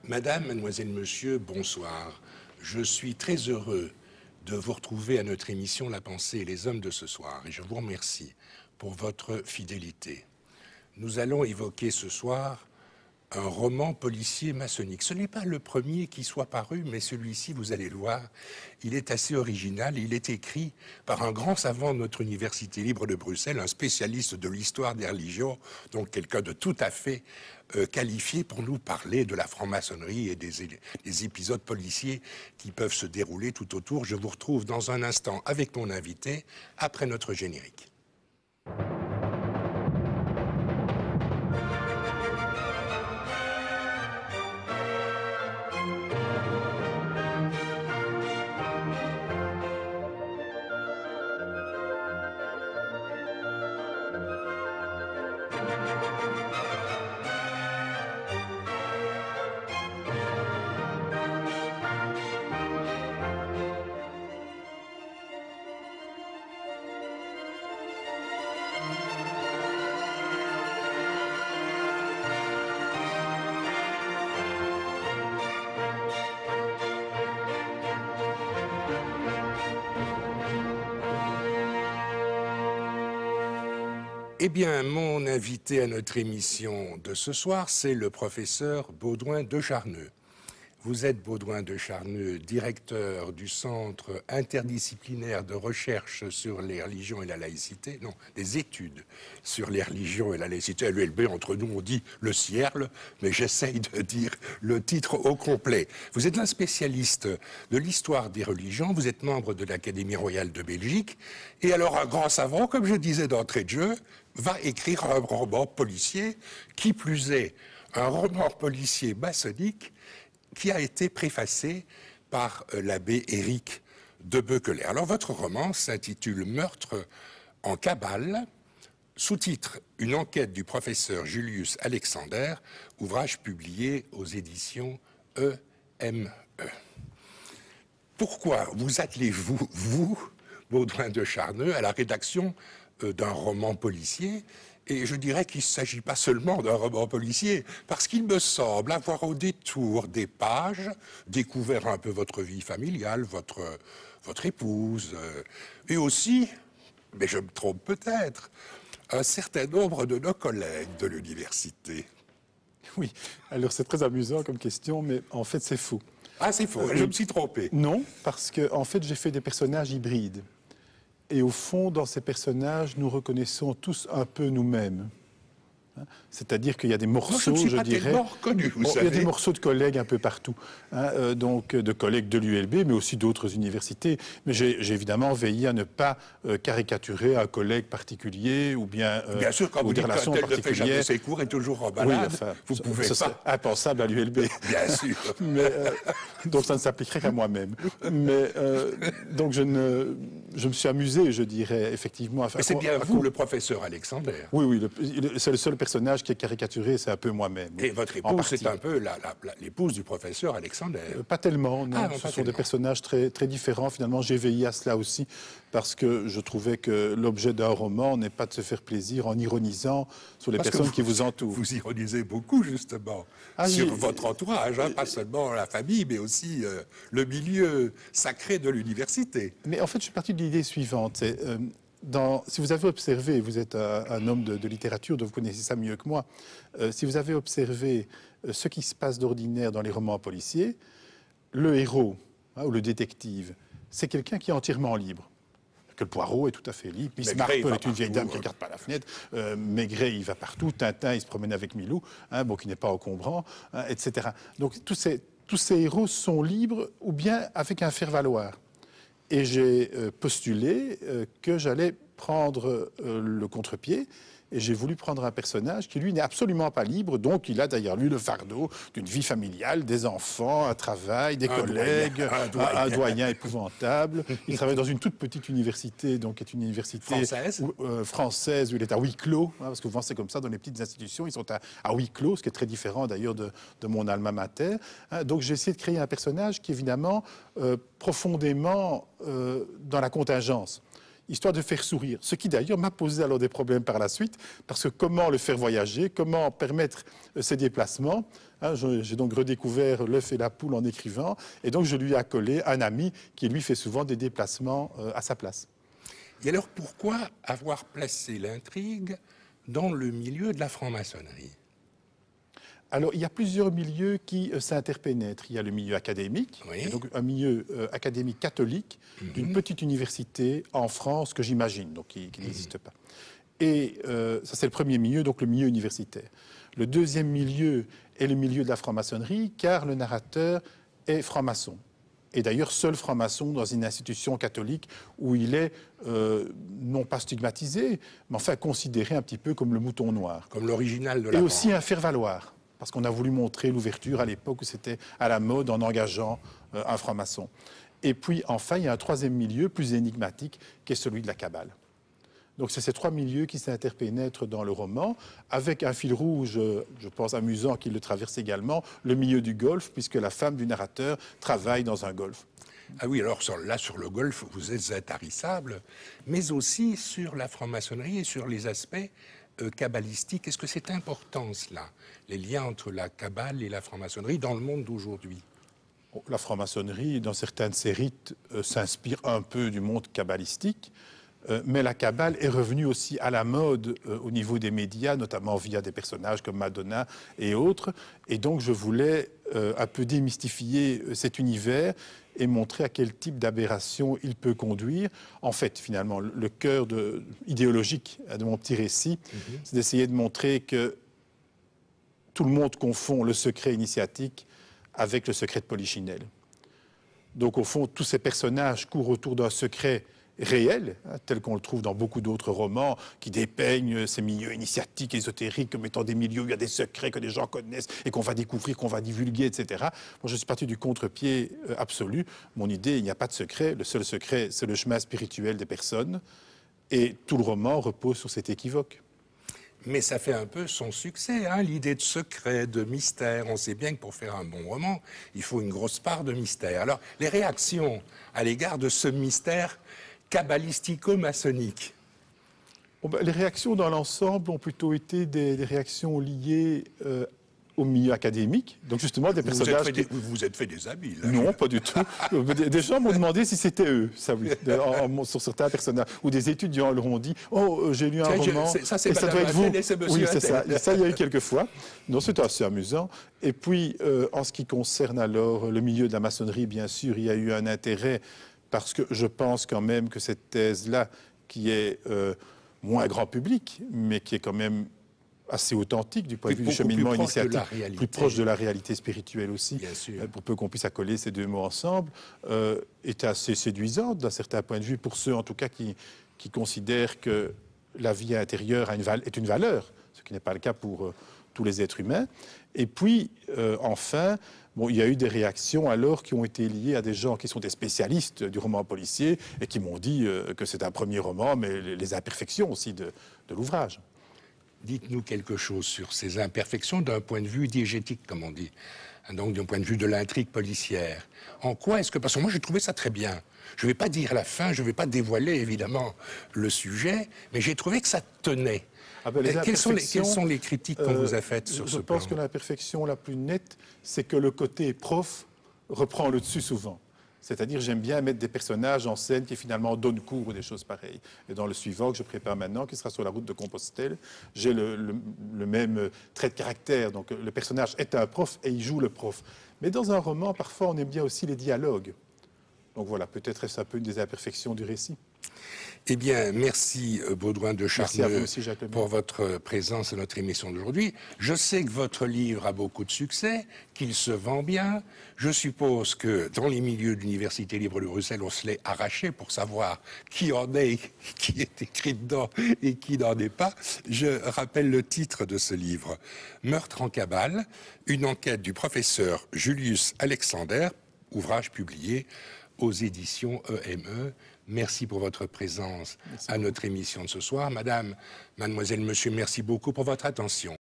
Madame, mademoiselle, monsieur, bonsoir. Je suis très heureux de vous retrouver à notre émission La Pensée et les Hommes de ce soir. Et je vous remercie pour votre fidélité. Nous allons évoquer ce soir un roman policier maçonnique. Ce n'est pas le premier qui soit paru, mais celui-ci, vous allez le voir, il est assez original. Il est écrit par un grand savant de notre université libre de Bruxelles, un spécialiste de l'histoire des religions, donc quelqu'un de tout à fait qualifié pour nous parler de la franc-maçonnerie et des épisodes policiers qui peuvent se dérouler tout autour. Je vous retrouve dans un instant avec mon invité, après notre générique. Eh bien, mon invité à notre émission de ce soir, c'est le professeur Baudouin de Charneux. Vous êtes Baudouin de Charneux, directeur du Centre interdisciplinaire de recherche sur les religions et la laïcité, non, des études sur les religions et la laïcité. À l'ULB, entre nous, on dit le CIERL, mais j'essaye de dire le titre au complet. Vous êtes un spécialiste de l'histoire des religions, vous êtes membre de l'Académie royale de Belgique, et alors un grand savant, comme je disais d'entrée de jeu, va écrire un roman policier, qui plus est, un roman policier maçonnique, qui a été préfacé par l'abbé Éric de Beukeler. Alors, votre roman s'intitule « Meurtre en cabale », sous-titre « Une enquête du professeur Julius Alexander », ouvrage publié aux éditions EME. Pourquoi vous attelez-vous, vous, Baudouin de Charneux, à la rédaction d'un roman policier? Et je dirais qu'il ne s'agit pas seulement d'un roman policier, parce qu'il me semble avoir au détour des pages découvert un peu votre vie familiale, votre épouse, et aussi, mais je me trompe peut-être, un certain nombre de nos collègues de l'université. Oui, alors c'est très amusant comme question, mais en fait c'est faux. Ah, c'est faux, je me suis trompé. Non, parce que en fait j'ai fait des personnages hybrides. Et au fond, dans ces personnages, nous reconnaissons tous un peu nous-mêmes. C'est-à-dire qu'il y a des morceaux, moi, je dirais... reconnu, vous savez. Il y a des morceaux de collègues un peu partout. Donc de collègues de l'ULB, mais aussi d'autres universités. Mais j'ai évidemment veillé à ne pas caricaturer un collègue particulier ou bien bien sûr, quand vous dites qu'un tel ne fait jamais ses cours est toujours en balade, oui, enfin, vous pouvez ce serait impensable à l'ULB. Bien sûr. Mais, donc ça ne s'appliquerait qu'à moi-même. Mais donc je me suis amusé, je dirais, effectivement. Mais c'est bien vous, le professeur Alexander. Oui, c'est le seul personnage qui est caricaturé, c'est un peu moi-même. Et votre épouse, c'est un peu l'épouse du professeur Alexander. Pas tellement, non. Ce sont des personnages très, très différents. Finalement, j'ai veillé à cela aussi, parce que je trouvais que l'objet d'un roman n'est pas de se faire plaisir en ironisant sur les personnes qui vous entourent. Vous ironisez beaucoup, justement, sur votre entourage, pas seulement la famille, mais aussi le milieu sacré de l'université. Mais en fait, je suis parti de l'idée suivante. Si vous avez observé, vous êtes un homme de littérature, donc vous connaissez ça mieux que moi, si vous avez observé ce qui se passe d'ordinaire dans les romans policiers, le héros, ou le détective, c'est quelqu'un qui est entièrement libre. Que le Poirot est tout à fait libre, Miss Marple est une vieille dame qui ne regarde pas la fenêtre, Maigret il va partout, Tintin il se promène avec Milou, qui n'est pas encombrant, etc. Donc tous ces héros sont libres ou bien avec un faire-valoir. Et j'ai postulé que j'allais prendre le contre-pied, et j'ai voulu prendre un personnage qui, lui, n'est absolument pas libre, donc il a derrière lui le fardeau d'une vie familiale, des enfants, un travail, des collègues, un doyen épouvantable. Il travaille dans une toute petite université, donc qui est une université française où il est à huis clos, parce que souvent c'est comme ça dans les petites institutions, ils sont à huis clos, ce qui est très différent d'ailleurs de mon alma mater. Donc j'ai essayé de créer un personnage qui, évidemment, profondément dans la contingence. histoire de faire sourire. Ce qui d'ailleurs m'a posé alors des problèmes par la suite, parce que comment le faire voyager, comment permettre ses déplacements, hein, j'ai donc redécouvert l'œuf et la poule en écrivant, et donc je lui ai accolé un ami qui lui fait souvent des déplacements à sa place. Et alors pourquoi avoir placé l'intrigue dans le milieu de la franc-maçonnerie? Alors, il y a plusieurs milieux qui s'interpénètrent. Il y a le milieu académique, Oui. et donc un milieu académique catholique d'une petite université en France que j'imagine, donc qui n'existe pas. Et ça, c'est le premier milieu, donc le milieu universitaire. Le deuxième milieu est le milieu de la franc-maçonnerie, car le narrateur est franc-maçon. Et d'ailleurs, seul franc-maçon dans une institution catholique où il est non pas stigmatisé, mais enfin considéré un petit peu comme le mouton noir. Comme l'original de la Et branche. aussi un faire-valoir. Parce qu'on a voulu montrer l'ouverture à l'époque où c'était à la mode en engageant un franc-maçon. Et puis enfin, il y a un troisième milieu plus énigmatique qui est celui de la Kabbale. Donc c'est ces trois milieux qui s'interpénètrent dans le roman, avec un fil rouge, je pense amusant, qui le traverse également, le milieu du golf, puisque la femme du narrateur travaille dans un golf. Ah oui, alors là, sur le golf, vous êtes intarissable, mais aussi sur la franc-maçonnerie et sur les aspects kabbalistiques. Est-ce que c'est important, cela, les liens entre la Kabbale et la franc-maçonnerie dans le monde d'aujourd'hui? La franc-maçonnerie, dans certains de ses rites, s'inspire un peu du monde kabbalistique, mais la Kabbale est revenue aussi à la mode au niveau des médias, notamment via des personnages comme Madonna et autres. Et donc, je voulais un peu démystifier cet univers et montrer à quel type d'aberration il peut conduire. En fait, finalement, le cœur idéologique de mon petit récit, c'est d'essayer de montrer que tout le monde confond le secret initiatique avec le secret de Polichinelle. Donc, au fond, tous ces personnages courent autour d'un secret réel, hein, tel qu'on le trouve dans beaucoup d'autres romans, qui dépeignent ces milieux initiatiques, ésotériques, comme étant des milieux où il y a des secrets que les gens connaissent et qu'on va découvrir, qu'on va divulguer, etc. Moi, je suis parti du contre-pied absolu. Mon idée, il n'y a pas de secret. Le seul secret, c'est le chemin spirituel des personnes. Et tout le roman repose sur cet équivoque. Mais ça fait un peu son succès, hein, l'idée de secret, de mystère. On sait bien que pour faire un bon roman, il faut une grosse part de mystère. Alors, les réactions à l'égard de ce mystère kabbalistico-maçonnique? Bon, les réactions dans l'ensemble ont plutôt été des réactions liées au milieu académique. Donc justement, des personnages... Vous vous êtes fait des habits, là. Non, pas du tout. Des gens m'ont demandé si c'était eux, ça, oui, sur certains personnages. Ou des étudiants leur ont dit « Oh, j'ai lu un roman, ça, c'est et ça doit être vous. » Oui, c'est ça. Attel. Ça, il y a eu quelques fois. Non, c'était assez amusant. Et puis, en ce qui concerne alors le milieu de la maçonnerie, bien sûr, il y a eu un intérêt parce que je pense quand même que cette thèse-là, qui est moins grand public, mais qui est quand même assez authentique du point de vue du cheminement initiatique, plus proche de la réalité spirituelle aussi, pour peu qu'on puisse accoler ces deux mots ensemble, était assez séduisante d'un certain point de vue, pour ceux en tout cas qui considèrent que la vie intérieure est une valeur, ce qui n'est pas le cas pour tous les êtres humains. Et puis, enfin, bon, il y a eu des réactions alors qui ont été liées à des gens qui sont des spécialistes du roman policier et qui m'ont dit que c'est un premier roman, mais les imperfections aussi de l'ouvrage. Dites-nous quelque chose sur ces imperfections d'un point de vue diégétique, comme on dit, donc d'un point de vue de l'intrigue policière. En quoi est-ce que... Parce que moi, j'ai trouvé ça très bien. Je ne vais pas dire la fin, je ne vais pas dévoiler, évidemment, le sujet, mais j'ai trouvé que ça tenait. Ah ben, quelles sont les critiques qu'on vous a faites sur ce plan? Je pense que l'imperfection la plus nette, c'est que le côté prof reprend le dessus souvent. C'est-à-dire, j'aime bien mettre des personnages en scène qui finalement donnent cours ou des choses pareilles. Et dans le suivant que je prépare maintenant, qui sera sur la route de Compostelle, j'ai le même trait de caractère. Donc le personnage est un prof et il joue le prof. Mais dans un roman, parfois, on aime bien aussi les dialogues. Donc voilà, peut-être est-ce un peu une des imperfections du récit. Eh bien, merci Baudouin de Charneux aussi, pour votre présence à notre émission d'aujourd'hui. Je sais que votre livre a beaucoup de succès, qu'il se vend bien. Je suppose que dans les milieux de l'Université libre de Bruxelles, on se l'est arraché pour savoir qui en est, qui est écrit dedans et qui n'en est pas. Je rappelle le titre de ce livre, Meurtre en Kabbale, une enquête du professeur Julius Alexander, ouvrage publié aux éditions EME. Merci pour votre présence à notre émission de ce soir. Madame, mademoiselle, monsieur, merci beaucoup pour votre attention.